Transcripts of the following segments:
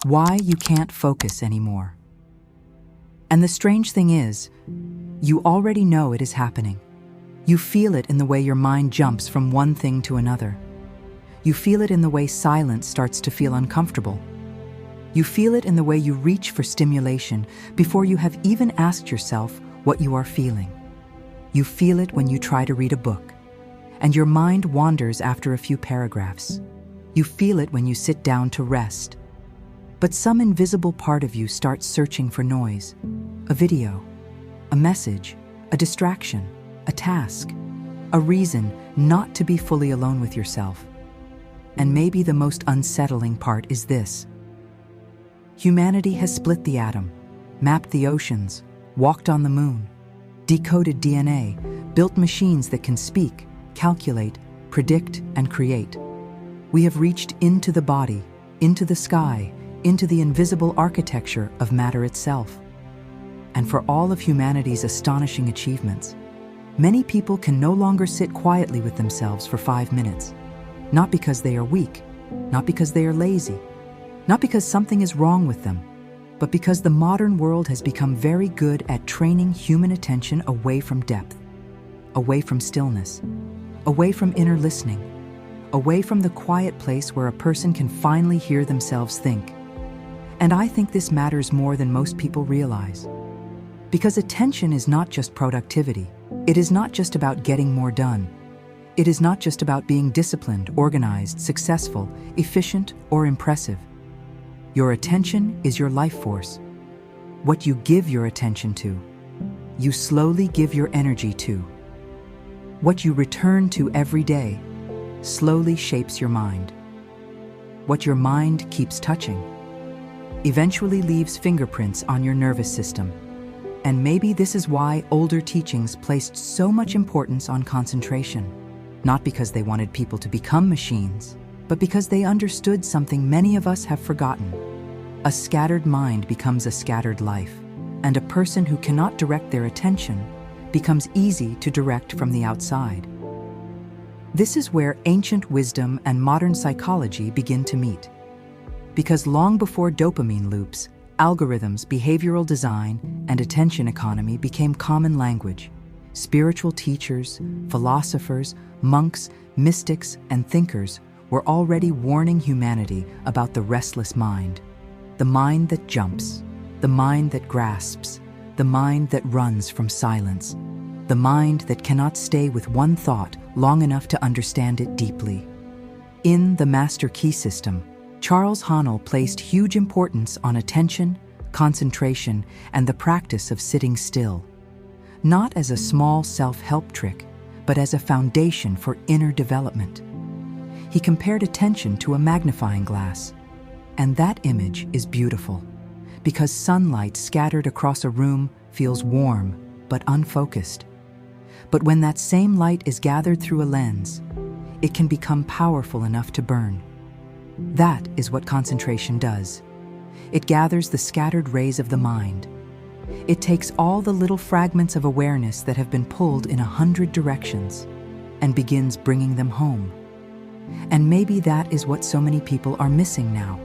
Why you can't focus anymore. And the strange thing is, you already know it is happening. You feel it in the way your mind jumps from one thing to another. You feel it in the way silence starts to feel uncomfortable. You feel it in the way you reach for stimulation before you have even asked yourself what you are feeling. You feel it when you try to read a book, and your mind wanders after a few paragraphs. You feel it when you sit down to rest. But some invisible part of you starts searching for noise, a video, a message, a distraction, a task, a reason not to be fully alone with yourself. And maybe the most unsettling part is this. Humanity has split the atom, mapped the oceans, walked on the moon, decoded DNA, built machines that can speak, calculate, predict, and create. We have reached into the body, into the sky, into the invisible architecture of matter itself. And for all of humanity's astonishing achievements, many people can no longer sit quietly with themselves for 5 minutes. Not because they are weak, not because they are lazy, not because something is wrong with them, but because the modern world has become very good at training human attention away from depth, away from stillness, away from inner listening, away from the quiet place where a person can finally hear themselves think. And I think this matters more than most people realize. Because attention is not just productivity. It is not just about getting more done. It is not just about being disciplined, organized, successful, efficient, or impressive. Your attention is your life force. What you give your attention to, you slowly give your energy to. What you return to every day slowly shapes your mind. What your mind keeps touching eventually leaves fingerprints on your nervous system. And maybe this is why older teachings placed so much importance on concentration. Not because they wanted people to become machines, but because they understood something many of us have forgotten. A scattered mind becomes a scattered life, and a person who cannot direct their attention becomes easy to direct from the outside. This is where ancient wisdom and modern psychology begin to meet. Because long before dopamine loops, algorithms, behavioral design, and attention economy became common language, spiritual teachers, philosophers, monks, mystics, and thinkers were already warning humanity about the restless mind. The mind that jumps, the mind that grasps, the mind that runs from silence, the mind that cannot stay with one thought long enough to understand it deeply. In the Master Key System, Charles Haanel placed huge importance on attention, concentration, and the practice of sitting still. Not as a small self-help trick, but as a foundation for inner development. He compared attention to a magnifying glass. And that image is beautiful, because sunlight scattered across a room feels warm but unfocused. But when that same light is gathered through a lens, it can become powerful enough to burn. That is what concentration does. It gathers the scattered rays of the mind. It takes all the little fragments of awareness that have been pulled in 100 directions and begins bringing them home. And maybe that is what so many people are missing now.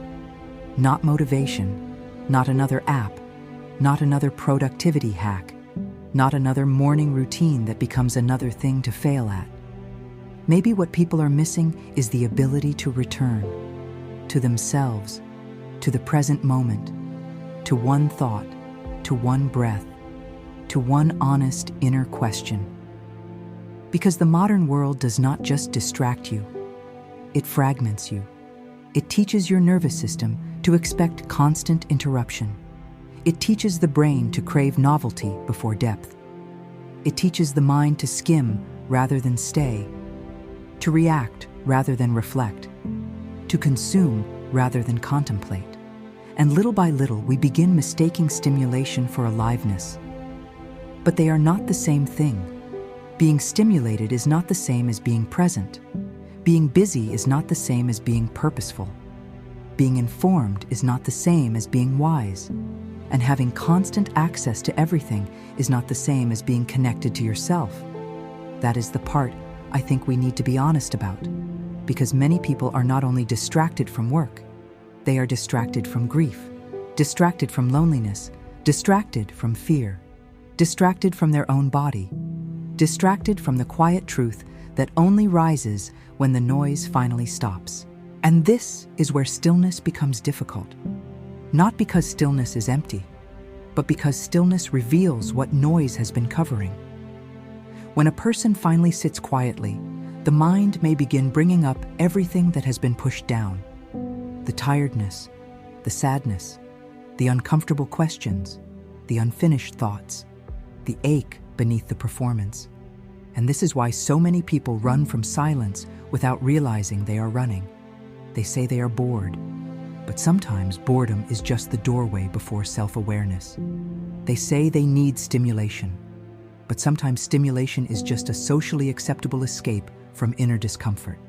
Not motivation, not another app, not another productivity hack, not another morning routine that becomes another thing to fail at. Maybe what people are missing is the ability to return to themselves, to the present moment, to one thought, to one breath, to one honest inner question. Because the modern world does not just distract you, it fragments you. It teaches your nervous system to expect constant interruption. It teaches the brain to crave novelty before depth. It teaches the mind to skim rather than stay, to react rather than reflect, to consume rather than contemplate. And little by little, we begin mistaking stimulation for aliveness. But they are not the same thing. Being stimulated is not the same as being present. Being busy is not the same as being purposeful. Being informed is not the same as being wise. And having constant access to everything is not the same as being connected to yourself. That is the part I think we need to be honest about, because many people are not only distracted from work, They are distracted from grief, distracted from loneliness, distracted from fear, distracted from their own body, distracted from the quiet truth that only rises when the noise finally stops. And this is where stillness becomes difficult. Not because stillness is empty, but because stillness reveals what noise has been covering. When a person finally sits quietly, the mind may begin bringing up everything that has been pushed down. The tiredness, the sadness, the uncomfortable questions, the unfinished thoughts, the ache beneath the performance. And this is why so many people run from silence without realizing they are running. They say they are bored, but sometimes boredom is just the doorway before self-awareness. They say they need stimulation, but sometimes stimulation is just a socially acceptable escape from inner discomfort.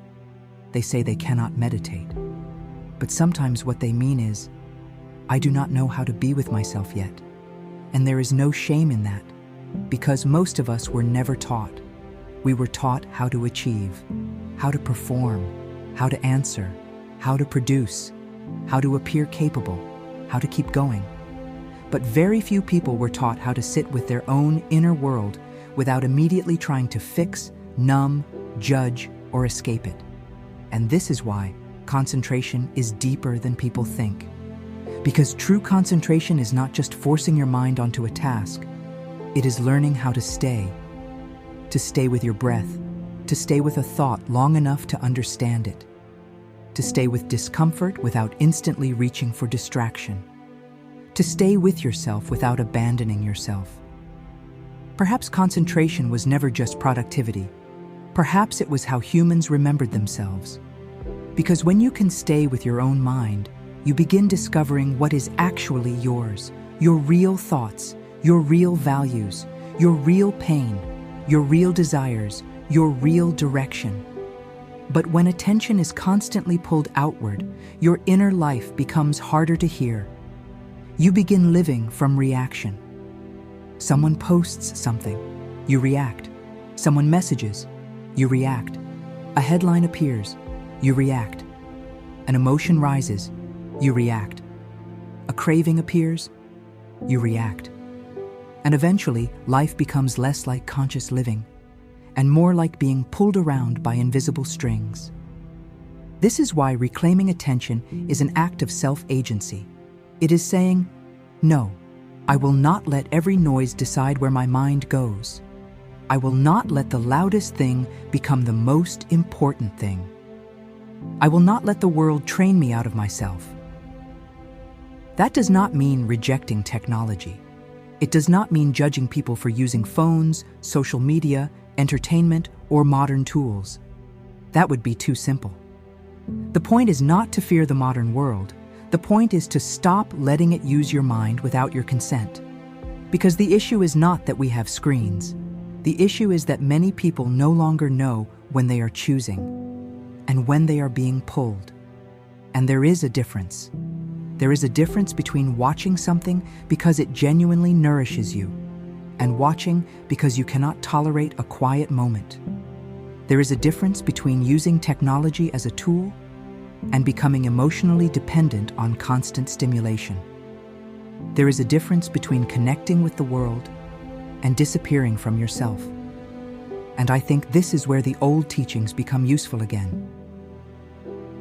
They say they cannot meditate, but sometimes what they mean is, I do not know how to be with myself yet. And there is no shame in that, because most of us were never taught. We were taught how to achieve, how to perform, how to answer, how to produce, how to appear capable, how to keep going. But very few people were taught how to sit with their own inner world without immediately trying to fix, numb, judge, or escape it. And this is why concentration is deeper than people think. Because true concentration is not just forcing your mind onto a task, it is learning how to stay with your breath, to stay with a thought long enough to understand it, to stay with discomfort without instantly reaching for distraction, to stay with yourself without abandoning yourself. Perhaps concentration was never just productivity. Perhaps it was how humans remembered themselves. Because when you can stay with your own mind, you begin discovering what is actually yours, your real thoughts, your real values, your real pain, your real desires, your real direction. But when attention is constantly pulled outward, your inner life becomes harder to hear. You begin living from reaction. Someone posts something, you react. Someone messages, you react. A headline appears, you react. An emotion rises, you react. A craving appears, you react. And eventually, life becomes less like conscious living and more like being pulled around by invisible strings. This is why reclaiming attention is an act of self-agency. It is saying, no, I will not let every noise decide where my mind goes. I will not let the loudest thing become the most important thing. I will not let the world train me out of myself. That does not mean rejecting technology. It does not mean judging people for using phones, social media, entertainment, or modern tools. That would be too simple. The point is not to fear the modern world. The point is to stop letting it use your mind without your consent. Because the issue is not that we have screens. The issue is that many people no longer know when they are choosing and when they are being pulled. And there is a difference. There is a difference between watching something because it genuinely nourishes you and watching because you cannot tolerate a quiet moment. There is a difference between using technology as a tool and becoming emotionally dependent on constant stimulation. There is a difference between connecting with the world and disappearing from yourself. And I think this is where the old teachings become useful again.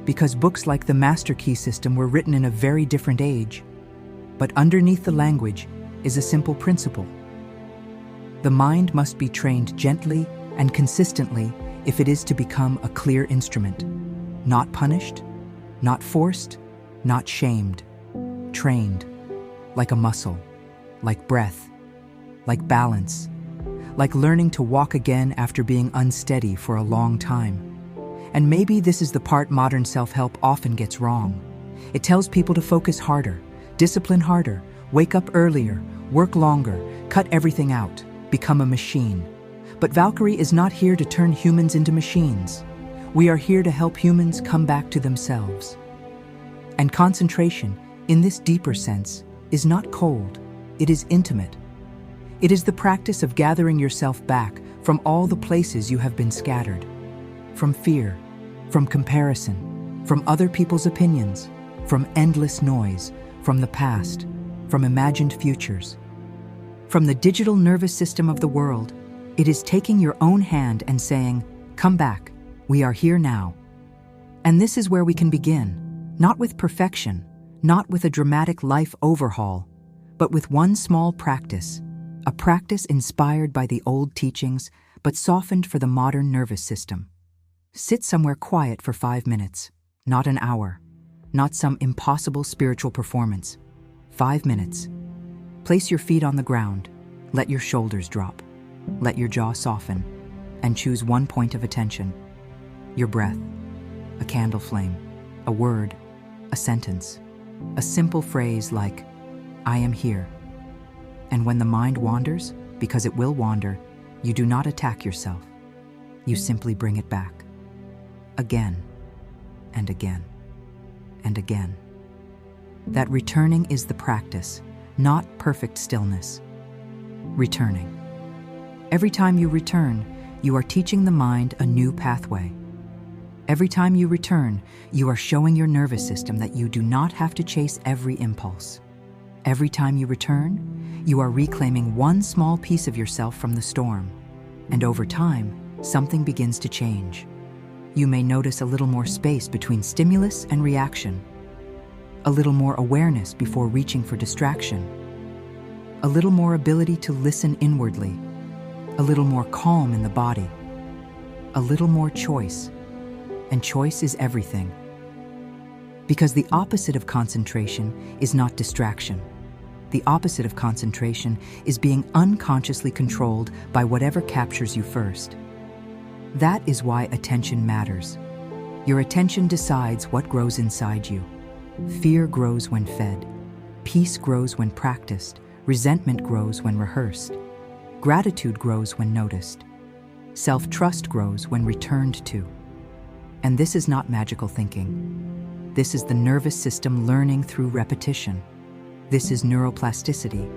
Because books like the Master Key System were written in a very different age, but underneath the language is a simple principle. The mind must be trained gently and consistently if it is to become a clear instrument, not punished, not forced, not shamed, trained, like a muscle, like breath, like balance, like learning to walk again after being unsteady for a long time. And maybe this is the part modern self-help often gets wrong. It tells people to focus harder, discipline harder, wake up earlier, work longer, cut everything out, become a machine. But Valkyrie is not here to turn humans into machines. We are here to help humans come back to themselves. And concentration, in this deeper sense, is not cold, it is intimate. It is the practice of gathering yourself back from all the places you have been scattered. From fear, from comparison, from other people's opinions, from endless noise, from the past, from imagined futures. From the digital nervous system of the world, it is taking your own hand and saying, "Come back, we are here now." And this is where we can begin, not with perfection, not with a dramatic life overhaul, but with one small practice, a practice inspired by the old teachings, but softened for the modern nervous system. Sit somewhere quiet for 5 minutes, not an hour, not some impossible spiritual performance. 5 minutes. Place your feet on the ground, let your shoulders drop, let your jaw soften, and choose one point of attention. Your breath, a candle flame, a word, a sentence, a simple phrase like, "I am here." And when the mind wanders, because it will wander, you do not attack yourself. You simply bring it back. Again, and again, and again. That returning is the practice, not perfect stillness. Returning. Every time you return, you are teaching the mind a new pathway. Every time you return, you are showing your nervous system that you do not have to chase every impulse. Every time you return, you are reclaiming one small piece of yourself from the storm. And over time, something begins to change. You may notice a little more space between stimulus and reaction, a little more awareness before reaching for distraction, a little more ability to listen inwardly, a little more calm in the body, a little more choice. And choice is everything. Because the opposite of concentration is not distraction. The opposite of concentration is being unconsciously controlled by whatever captures you first. That is why attention matters. Your attention decides what grows inside you. Fear grows when fed. Peace grows when practiced. Resentment grows when rehearsed. Gratitude grows when noticed. Self-trust grows when returned to. And this is not magical thinking. This is the nervous system learning through repetition. This is neuroplasticity.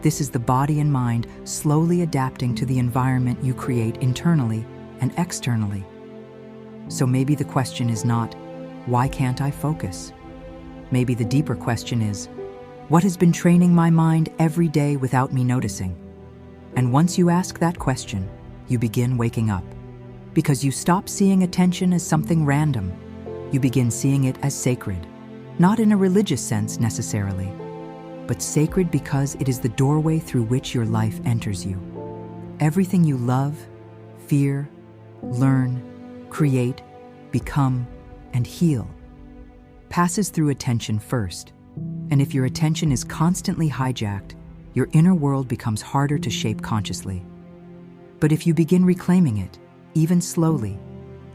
This is the body and mind slowly adapting to the environment you create internally and externally. So maybe the question is not, why can't I focus? Maybe the deeper question is, what has been training my mind every day without me noticing? And once you ask that question, you begin waking up. Because you stop seeing attention as something random. You begin seeing it as sacred, not in a religious sense necessarily, but sacred because it is the doorway through which your life enters you. Everything you love, fear, learn, create, become, and heal passes through attention first. And if your attention is constantly hijacked, your inner world becomes harder to shape consciously. But if you begin reclaiming it, even slowly,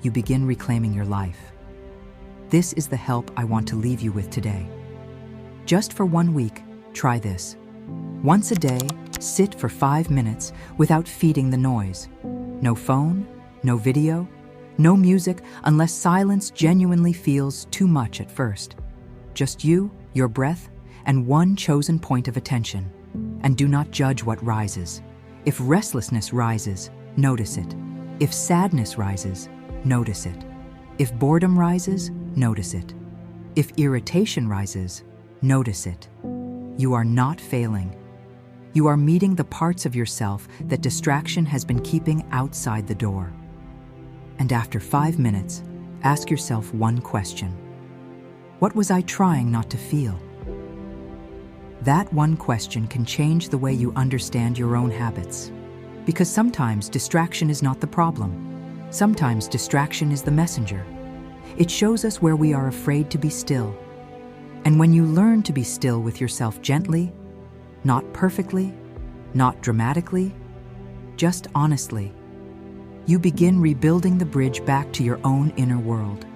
you begin reclaiming your life. This is the help I want to leave you with today. Just for 1 week, try this. Once a day, sit for 5 minutes without feeding the noise. No phone, no video, no music unless silence genuinely feels too much at first. Just you, your breath, and one chosen point of attention. And do not judge what rises. If restlessness rises, notice it. If sadness rises, notice it. If boredom rises, notice it. If irritation rises, notice it. You are not failing. You are meeting the parts of yourself that distraction has been keeping outside the door. And after 5 minutes, ask yourself one question. What was I trying not to feel? That one question can change the way you understand your own habits. Because sometimes distraction is not the problem. Sometimes distraction is the messenger. It shows us where we are afraid to be still. And when you learn to be still with yourself gently, not perfectly, not dramatically, just honestly, you begin rebuilding the bridge back to your own inner world.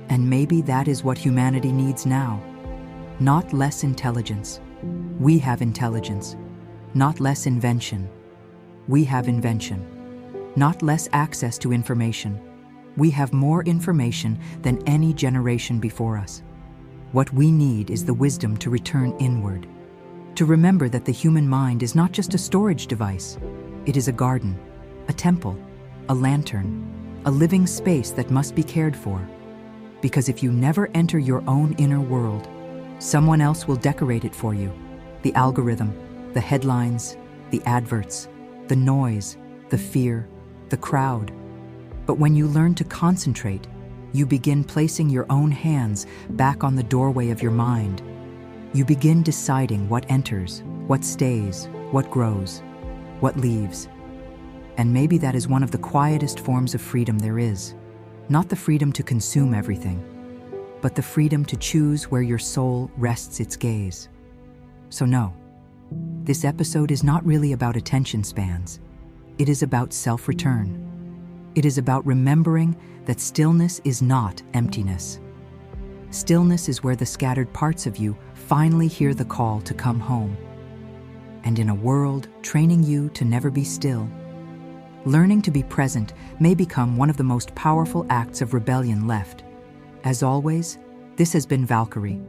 And maybe that is what humanity needs now. Not less intelligence. We have intelligence. Not less invention. We have invention. Not less access to information. We have more information than any generation before us. What we need is the wisdom to return inward, to remember that the human mind is not just a storage device. It is a garden, a temple, a lantern, a living space that must be cared for. Because if you never enter your own inner world, someone else will decorate it for you. The algorithm, the headlines, the adverts, the noise, the fear, the crowd. But when you learn to concentrate, you begin placing your own hands back on the doorway of your mind. You begin deciding what enters, what stays, what grows, what leaves. And maybe that is one of the quietest forms of freedom there is. Not the freedom to consume everything, but the freedom to choose where your soul rests its gaze. So no, this episode is not really about attention spans. It is about self-return. It is about remembering that stillness is not emptiness. Stillness is where the scattered parts of you finally hear the call to come home. And in a world training you to never be still, learning to be present may become one of the most powerful acts of rebellion left. As always, this has been Valkyrie.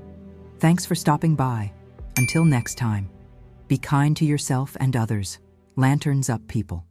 Thanks for stopping by. Until next time, be kind to yourself and others. Lanterns up, people.